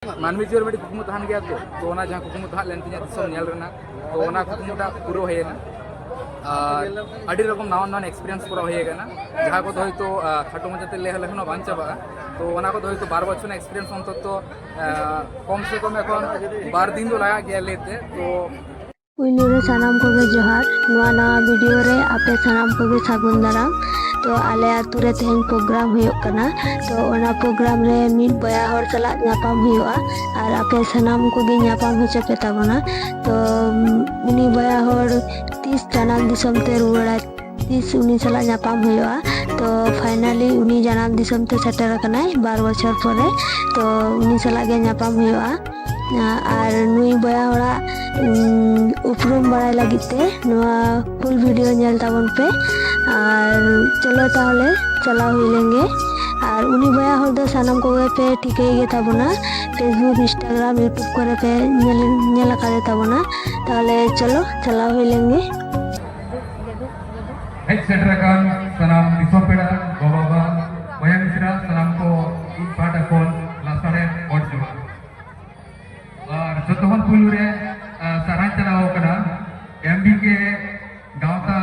मानवी जीवन में कुकमु तहन गया तो जहाँ कुकमु तहन लेन तिया दिसम नेल रेना तो कुकमुटा पूरा होयना अड़ी रकम नावा नावा एक्सपीरियंस पूरा होयना जहाँ को तो खाटो मजाते ले लेखन बान चाबा तो तो 12 बछर एक्सपीरियंस अंतत कम से कम এখন 12 दिन लगा गया लेते तो पुइलु रे सानाम कोगे जोहार नवा नवा वीडियो रे आपे सानाम कोगे सागुन दाराम तो आले आतु रे तेहन प्रोग्राम हुयो कना तो ओना प्रोग्राम रे मिद बया हर चला ᱧᱟᱯᱟᱢ हुआ और आपे सानाम कोगे ᱧᱟᱯᱟᱢ होचे पे ताबोना तो उनी बया हर 30 जनाम दिसम ते रुवाड़ा 30 उनी चला ᱧᱟᱯᱟᱢ हुआ तो फाइनली उनी जनाम दिसम ते सेटर कनाय 12 बछर परे तो उनी चला गे ᱧᱟᱯᱟᱢ हुआ और नुई बया हड़ा उपरूम बड़ाई लगिते फुल वीडियो नेल ताबन पे और चलो ताहले चला हुई लेंगे और उनी बया हर दो सानाम को पे ठीके गे ताबना फेसबुक इंस्टाग्राम यूट्यूब करे पे नेल कादे ताबना ताहले चलो चला हुई लेंगे हेड सेटर कान सनाम दिसम पेड़ा बाबा बया मिश्रा सनाम को पाटा कोन लासारे और जो और जोतोहन पुलु रे सारान चलाओ कना एमबी के गांव का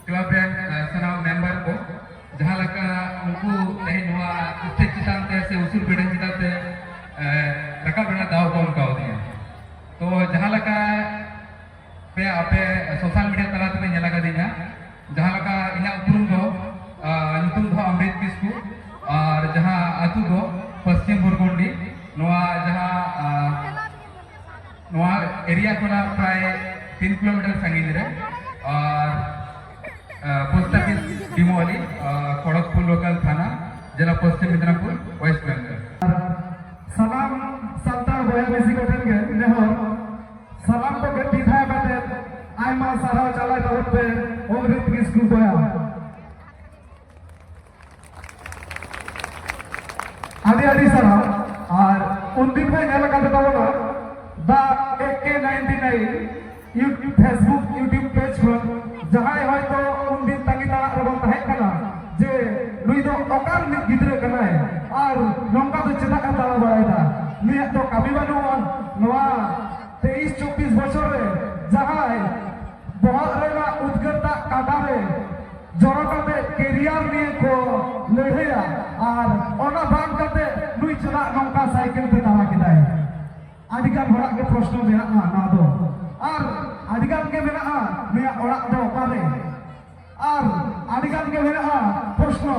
क्लब रे सनाम मेंबर को जहां लका उनको नहीं हुआ स्टेज चितान से उसूल बेड़े चिताते रका बेड़ा दाव कौन का दिया तो जहां लका पे आपे सोशल मीडिया तला पे नेला का दिना जहां लका इना उपरुम दो नुतुम दो अमृत किस्कू और जहां आतु दो पश्चिम बुरगुंडी नोआ जहां नोआ एरिया कोना प्राय 3 किलोमीटर संगीन रे और पोस्ट ऑफिस डिमोली खड़गपुर लोकल थाना जिला पश्चिम मिदनापुर वेस्ट बेंगल सलाम संतान बया बेसी गठन के नेहर सलाम को गति था बाटे आइमा सारा चला तब पे अमृत किस्कू बया आदि आदि सलाम और उन दिन में नेल का बताओ दा AK99 YouTube Facebook YouTube page पर जहां है तो उन दिन तंगिता रबन तहे कना जे नुई दो ओकार नि गिद्रे कना है और नंका तो चेता का ताला बड़ाइदा नि तो कभी बनो नवा 23-24 बछर रे जहां है बहुत रेला उद्गता काटा रे जरकाते कैरियर निये को लड़ेया और ओना बांग करते नुई चला नंका साइकिल पे दावा किदा है आदिगान हड़ा के प्रश्न मेना ना दो और आदिगान के मेना मेया ओड़ा दो पारे और आदिगान के मेना प्रश्न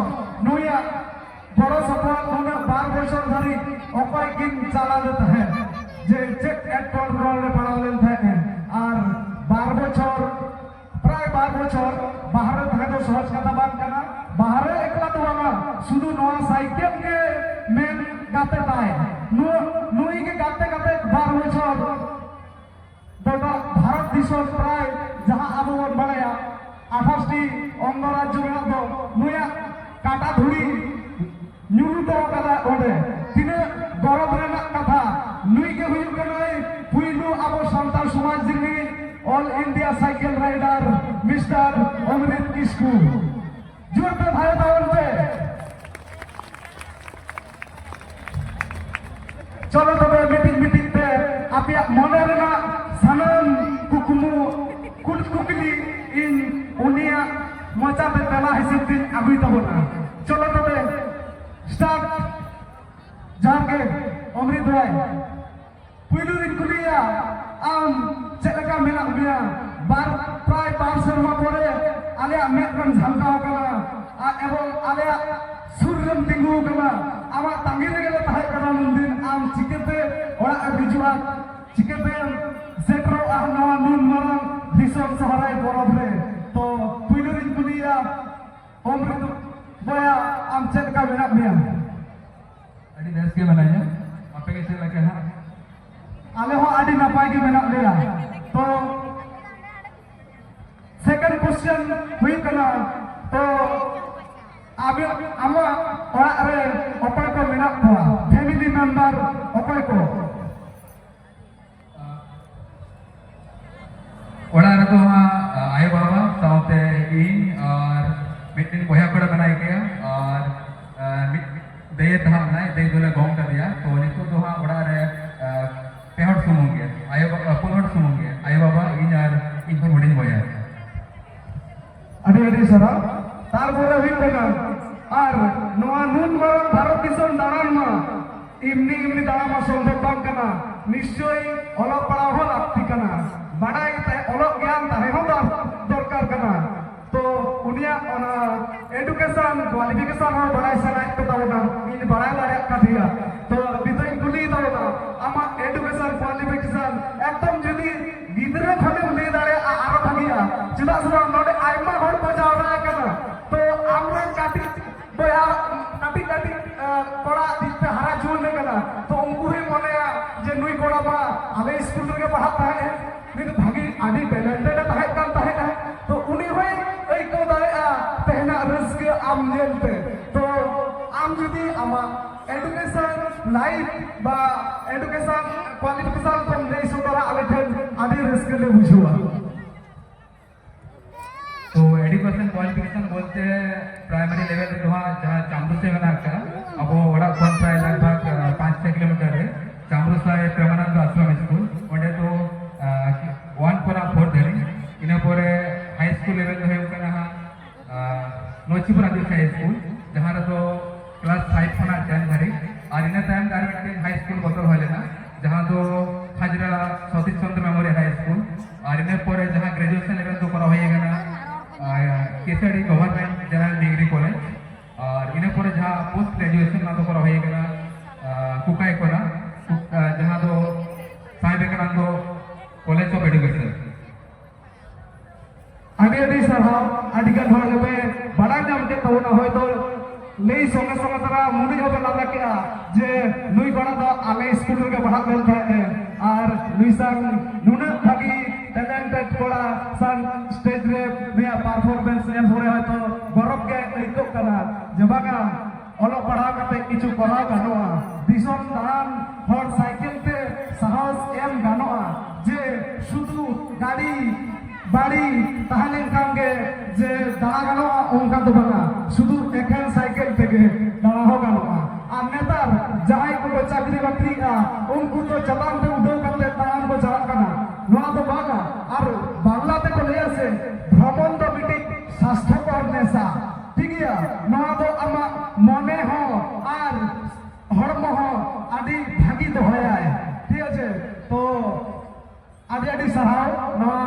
नुया बड़ो सपोर्ट होने 12 बछर धरी ओपाय किन चला देता है जे चेक एक्टर रोल रे पड़ा लेन थे और 12 बछर प्राय 12 बछर बाहर থাকে তো সহজ কথা বাদ কানা বাহারে একলা তো বাবা শুধু নয়া সাইকেল के মেন গাতে পায় নুই के গাতে গাতে 12 বছর গোটা ভারত দেশ প্রায় যাহা আবহাওয়া বাড়ায়া 28টি অঙ্গরাজ্য মেনা তো নুয়া কাটা ধুড়ি নিউরু তো কাদা ওডে তিনে গরব রেনা কথা নুই के হুইল কনাই পুইলু আবো সন্তান সমাজ জিনি all India cycle rider mister Amrit Kisku जोर पे भाई दावल पे चलो तबे मीटिंग पे आपिया मने रेना सानाम कुकुमु कुछ कुकली इन उनिया मोचा पे तला हिसाब दिन अगुई तबना चलो तबे स्टार्ट जाके अमृत भाई पुइलु दिन कुलिया आम चेका मेना बिया बार प्राय 5 शर्मा परे आले मेकन झलकाव कना एवं आले सुरम तिंगु कना आमा तांगी रे गेले ताहे कना दिन आम चिकेते ओड़ा बिजुआ चिकेते सेट्रो आ नवा नुन मरन दिसम सहराय बरफ रे तो पुइलु दिन कुलिया अमृत बया आम चेका मेना बिया अडी देश के बनाया आपे के चला के हां आले हो आदि नापाय के मेना लेया तो सेकंड क्वेश्चन हुई कना तो आबे आमा ओड़ा रे अपाय को मेना हुआ फैमिली मेंबर अपाय को ओड़ा रे तो आय बाबा साउते इन और मिटिन बया कोड़ा बनाई गया और दे था ना दे दोले गोंग कर दिया तो नितो तो sumung ge ayo pun hor sumung ge ayo baba ᱤᱧ ᱟᱨ ᱤᱧ ᱠᱷᱚᱱ ᱦᱩᱰᱤᱧ ᱵᱚᱭᱦᱟ ᱟᱹᱰᱤ ᱟᱹᱰᱤ ᱥᱟᱨᱦᱟᱣ ᱛᱟᱨᱯᱚᱨᱮ ᱦᱩᱭᱩᱜ ᱠᱟᱱᱟ ᱟᱨ ᱱᱚᱣᱟ ᱱᱩᱱ ᱢᱟᱨᱟᱝ ᱵᱷᱟᱨᱚᱛ ᱫᱤᱥᱚᱢ ᱫᱟᱬᱟᱱ ᱢᱟ এমনি দাঁড়া মা সম্ভব বাং কানা নিশ্চয়ই অলপ পড়াও হল লাক্তি কানা বাড়াই অলপ জ্ঞান তাহে হল দরকার কানা তো উনিয়া অনা এডুকেশন কোয়ালিফিকেশন হল বাড়াই সানাই তো তাবনা ইন বাড়াই দাঁড়ায় কাঠিয়া তো বিতই কুলি তাবনা আমা এডুকেশন কোয়ালিফিকেশন একদম যদি গিদরা খানে উনি দাঁড়ায় আরো ভাগিয়া চিনা সুরা নডে আইমা হল বাজাও না কানা তো আমরা কাটি বয়া কাটি কাটি পড়া দিতে হারা জুন কানা তো উনকু হি মনে যে নুই কোড়া বা আলে স্কুল থেকে পড়া তাহে কিন্তু ভাগি আদি ট্যালেন্টেড তাহে কান তাহে না তো উনি হই এই কো দাঁড়ে তেহনা রিস্ক আম জেলতে তো আম যদি আমা এডুকেশন লাইফ বা এডুকেশন কোয়ালিফিকেশন তো নেই সুতরা আলে ঠেন আদি রিস্ক লে বুঝুয়া तो एडुकेशन क्वालिफिकेशन बोलते प्राइमरी लेवल जहाँ चामरू से मेना अब वड़ा कौन प्राय लगभग 5-6 किलोमीटर है चामरू से प्रेमानंद आश्रम स्कूल वोटे तो 1-4 धरी in high school level Nochipur Adivasi high school जहाँ तो क्लास 5 खना 10 धरी और इन टाइम हाई स्कूल बदल होना जहाँ तो Hazra Satish Chandra memorial high school और इन जहाँ ग्रेजुएशन लेवल तो करा होगा केसडी गवर्नमेंट जनरल डिग्री कॉलेज और इन जहाँ पोस्ट ग्रेजुएशन ना तो करा होगा कुकाई कोना जहाँ तो Swami Vivekananda college of education आगे साराव आदिगन हर गबे बड़ा नाम के तवना होय तो लेई संगे संगे तरा मुनि होबे लादा के जे नुई गड़ा तो आले स्कूल रे पढ़ा लेल थाए और नुई संग नुना भागी टैलेंटेड कोड़ा संग स्टेज रे निया परफॉर्मेंस एम होरे होय तो गौरव के इको कना जबागा ओलो पढ़ा कते किछु करा गानोआ दिसम दान हर साइकिल ते साहस एम गानोआ जे शुधु गाड़ी बाड़ी ताहले कामगे जे दाड़ा गानोआ ओंका तो बना शुधु एकेन साइकिल तेगे दाड़ा हो गानोआ आ नेतार जाय को चाकरी बाकरी उनको तो चलान ते उदो करते तान को चलान करना नोना तो बागा और बांग्ला ते को ले आसे भ्रमण द मिटिंग स्वास्थ्यकर नेसा ठीक है नोना तो आमा मने हो और हड़म हो आदि भागी तो होया है ठीक है तो आदि आदि सहाय नोना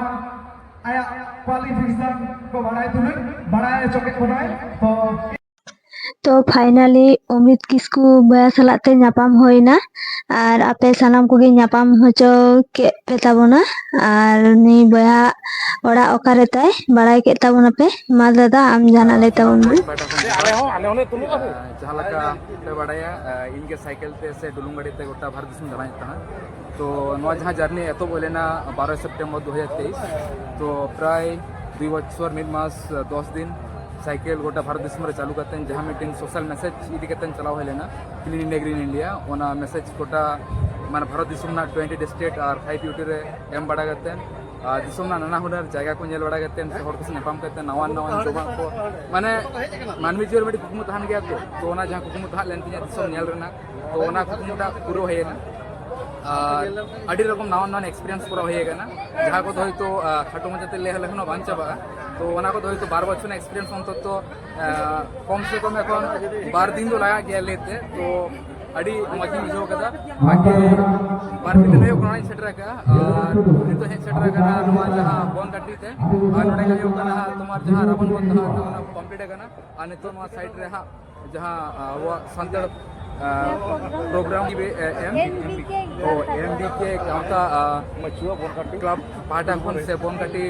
आया क्वालिफिकेशन को बढ़ाए तुले बढ़ाए चौके बनाए तो फाइनली अमृत किस्कू बया सालाते ᱧᱟᱯᱟᱢ होइना और आपे सानाम कोगे ᱧᱟᱯᱟᱢ होचो के पे ताबोना और नी बया ओड़ा ओकारे ताय बड़ाई के ताबोना पे मा दादा आम जाना ले ताबोन जहाँ लगा पे बड़ाया इनके साइकिल ते से डुलुंग गाड़ी ते गोटा भारत दिसम दाना तना तो नवा जहाँ जर्नी एतो बोलेना 12 सितंबर 2023 तो प्राय 2 बछर 1 मास 10 दिन साइकिल गोटा भारत दिसम रे चालू करते जहाँ मीटिंग सोशल मैसेज इदी करते चलाव Helena clean India green India ओना मैसेज गोटा माने भारत दिसम ना 20 स्टेट और 5 यूटी रे एम बड़ा करते दिसम ना नाना हुनर जगह को नेल बड़ा करते हर को नेपाम करते नवा नवा जोबा को माने मानवी जीवन में कुकुमु तहन गया तो ओना जहाँ कुकुमु तहन लेन तिया दिसम नेल रेना तो ओना कुकुमुटा पूरा हेना अड़ी रकम नावा नावा एक्सपीरियंस पूरा होएगा ना जहाँ को तो खाटो मजाते ले हले हनो बान चाबा तो ओना को 12 बछर एक्सपीरियंस अंतत कम से कम এখন 12 दिन तो लगा गया लेते तो अड़ी मजी बुझो कदा बाकी 12 दिन में कोना सेटर का और नितो हे सेटर का नवा जहां बोन काटी ते और नडे का योगना तुम्हार जहां रावण बन था ओना कंप्लीट करना और नितो मा साइड रे हा जहां वो संतड़ प्रोग्राम की एमडीके गांवता क्लब पाटा खन से बोन काटी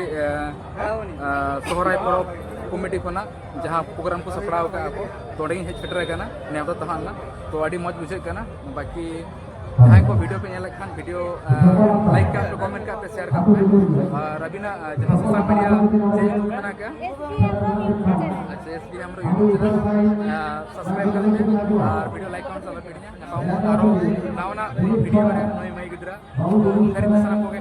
सोहराय परब कमिटी खना जहाँ प्रोग्राम को सपड़ाव का तोड़े हेज सेटर करना नेवता तहाना तो अड़ी मज बुझे करना बाकी जहाँ को वीडियो पे नेल खान वीडियो लाइक का पे कमेंट का पे शेयर का पे और अभी ना जहाँ सोशल मीडिया चैनल बना का अच्छा इसलिए हम लोग यूट्यूब चैनल सब्सक्राइब कर लें और वीडियो लाइक करना सब पीड़िया और नाव ना वीडियो है नई मई गिद्रा घर पे सारा हो गए